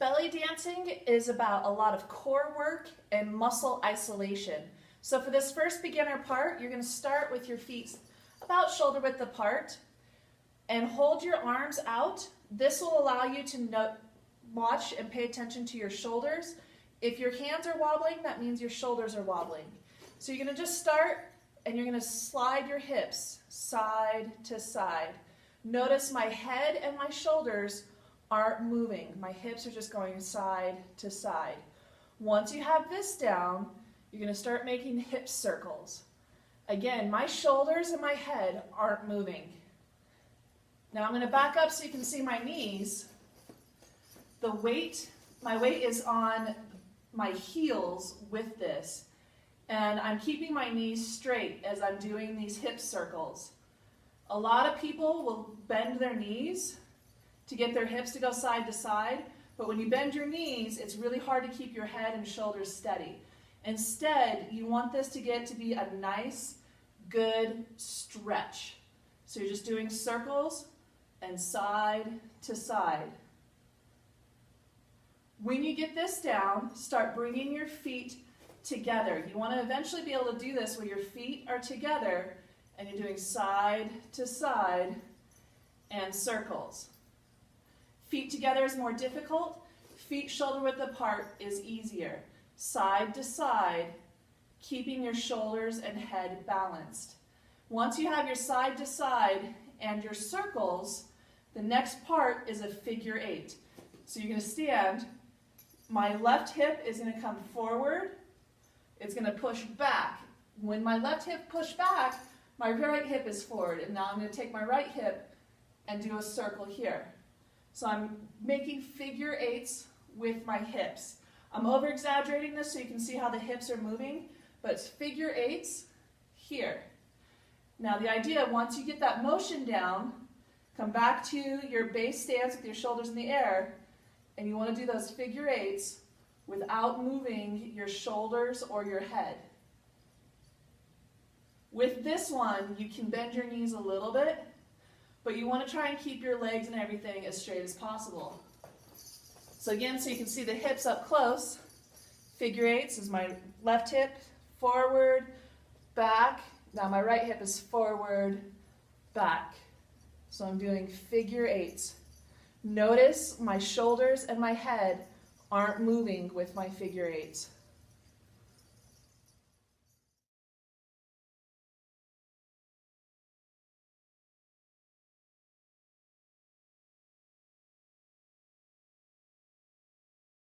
Belly dancing is about a lot of core work and muscle isolation. So for this first beginner part, you're going to start with your feet about shoulder width apart and hold your arms out. This will allow you to watch and pay attention to your shoulders. If your hands are wobbling, that means your shoulders are wobbling. So you're going to just start and you're going to slide your hips side to side. Notice my head and my shoulders aren't moving. My hips are just going side to side. Once you have this down, you're going to start making hip circles. Again, my shoulders and my head aren't moving. Now I'm going to back up so you can see my knees. My weight is on my heels with this, and I'm keeping my knees straight as I'm doing these hip circles. A lot of people will bend their knees to get their hips to go side to side, but when you bend your knees, it's really hard to keep your head and shoulders steady. Instead, you want this to be a nice, good stretch. So you're just doing circles and side to side. When you get this down, start bringing your feet together. You want to eventually be able to do this where your feet are together and you're doing side to side and circles. Feet together is more difficult. Feet shoulder width apart is easier. Side to side, keeping your shoulders and head balanced. Once you have your side to side and your circles, the next part is a figure eight. So you're going to stand. My left hip is going to come forward. It's going to push back. When my left hip pushes back, my right hip is forward. And now I'm going to take my right hip and do a circle here. So I'm making figure eights with my hips. I'm over-exaggerating this so you can see how the hips are moving, but it's figure eights here. Now the idea, once you get that motion down, come back to your base stance with your shoulders in the air, and you want to do those figure eights without moving your shoulders or your head. With this one, you can bend your knees a little bit, but you want to try and keep your legs and everything as straight as possible. So again, so you can see the hips up close. Figure eights is my left hip, forward, back. Now my right hip is forward, back. So I'm doing figure eights. Notice my shoulders and my head aren't moving with my figure eights.